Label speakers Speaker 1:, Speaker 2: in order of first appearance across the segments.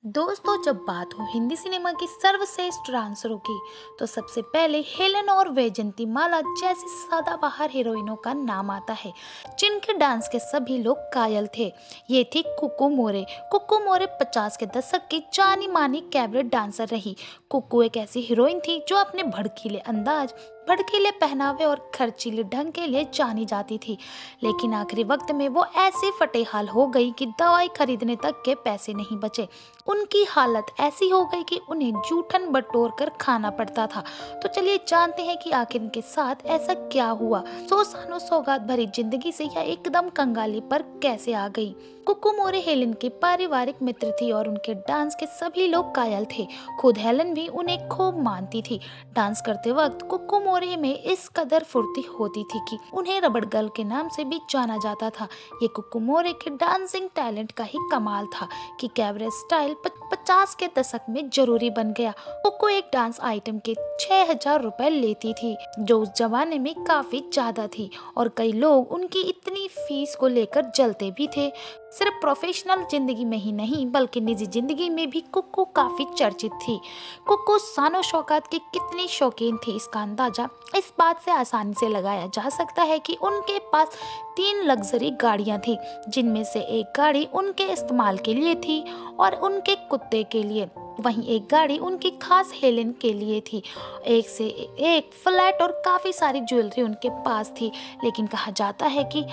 Speaker 1: दोस्तों, जब बात हो हिंदी सिनेमा की सर्वश्रेष्ठ डांसरों की तो सबसे पहले हेलन और वैजंती माला जैसी सदाबहार हीरोइनों का नाम आता है, जिनके डांस के सभी लोग कायल थे। ये थी कुकू मोरे। कुकू मोरे 50 के दशक की जानी मानी कैबरेट डांसर रही। कुकू एक ऐसी हीरोइन थी जो अपने भड़कीले अंदाज, भड़कीले पहनावे और खर्चीले ढंग के लिए जानी जाती थी। लेकिन आखिरी वक्त में वो ऐसी फटेहाल हो गई कि दवाई खरीदने तक के पैसे नहीं बचे। उनकी हालत ऐसी हो गई कि उन्हें जूठन बटोर कर खाना पड़ता था। तो चलिए जानते हैं कि आखिर इनके साथ ऐसा क्या हुआ। सो सानो सौगात भरी जिंदगी से या एकदम कंगाली पर कैसे आ गई। कुकू मोरे हेलन की पारिवारिक मित्र थी और उनके डांस के सभी लोग कायल थे। खुद हेलन भी उन्हें खूब मानती थी। डांस करते वक्त कुकू मोरे में इस कदर फुर्ती होती थी कि उन्हें रबड़ गर्ल के नाम से भी जाना जाता था। ये कुकू मोरे के डांसिंग टैलेंट का ही कमाल था कि कैबरे स्टाइल 50 के दशक में जरूरी बन गया। कुकू एक डांस आइटम के 6000 रुपए लेती थी, जो उस जमाने में काफी ज्यादा थी और कई लोग उनकी इतनी फीस को लेकर जलते भी थे। सिर्फ प्रोफेशनल जिंदगी में ही नहीं बल्कि निजी जिंदगी में भी कुकू काफी चर्चित थी। कुकू शानो शौकत की कितनी शौकीन थी, इसका अंदाजा इस बात से आसानी से लगाया जा सकता है कि उनके पास 3 लग्जरी गाड़ियां थी, जिनमें से एक गाड़ी उनके इस्तेमाल के लिए थी और उनके कुत्ते के लिए। वहीं एक गाड़ी उनकी खास हेलेन के लिए थी। एक से एक फ्लैट और काफी सारी ज्वेलरी उनके पास थी। लेकिन कहा जाता है कि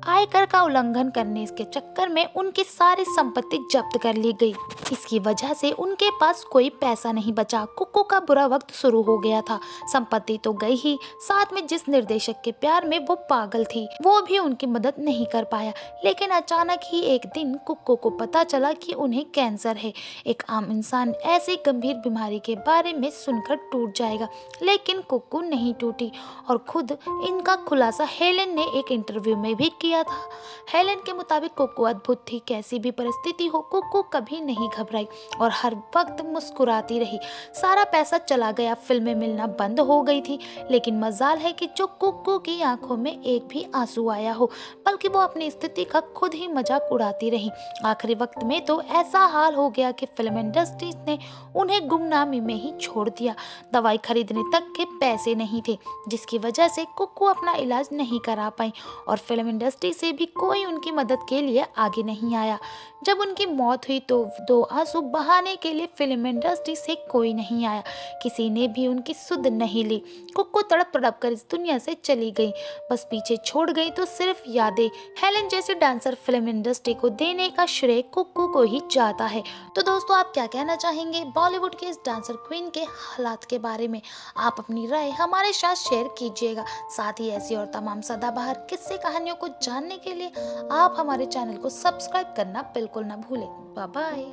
Speaker 1: आयकर का उल्लंघन करने के चक्कर में उनकी सारी संपत्ति जब्त कर ली गई। इसकी वजह से उनके पास कोई पैसा नहीं बचा। कुकू का बुरा वक्त शुरू हो गया था। संपत्ति तो गई ही, साथ में जिस निर्देशक के प्यार में वो पागल थी वो भी उनकी मदद नहीं कर पाया। लेकिन अचानक ही एक दिन कुकू को पता चला कि उन्हें कैंसर है। एक आम इंसान ऐसी गंभीर बीमारी के बारे में सुनकर टूट जाएगा, लेकिन कुकू नहीं टूटी और खुद इनका खुलासा हेलेन ने एक इंटरव्यू में भी किया था। हेलेन के मुताबिक कुकू अद्भुत थी। कैसी भी परिस्थिति हो, कुकू कभी नहीं घबराई और हर वक्त मुस्कुराती रही। सारा पैसा चला गया, फिल्में मिलना बंद हो गई थी, लेकिन मजाल है कि जो कुकू की आंखों में एक भी आंसू आया हो, बल्कि वो अपनी स्थिति का खुद ही मजाक उड़ाती रही। आखिरी वक्त में तो ऐसा हाल हो गया कि फिल्म इंडस्ट्री ने उन्हें गुमनामी में ही छोड़ दिया। दवाई खरीदने तक के पैसे नहीं थे, जिसकी वजह से कुकू अपना इलाज नहीं करा पाई और फिल्म इंडस्ट्री से भी कोई उनकी मदद के लिए आगे नहीं आया। जब उनकी मौत हुई तो 2 आंसू बहाने के लिए फिल्म इंडस्ट्री से कोई नहीं आया। किसी ने भी उनकी सुध नहीं ली। कुकू तड़प तड़प कर इस दुनिया से चली गई। बस पीछे छोड़ गई तो सिर्फ यादें। हेलेन जैसे डांसर फिल्म इंडस्ट्री को देने का श्रेय कुकू को ही जाता है। तो दोस्तों, आप क्या कहना चाहेंगे बॉलीवुड के इस डांसर क्वीन के हालात के बारे में? आप अपनी राय हमारे साथ शेयर कीजिएगा। साथ ही ऐसी और तमाम सदाबहार किस्से कहानियों को जानने के लिए आप हमारे चैनल को सब्सक्राइब करना बिल्कुल ना भूलें। Bye bye.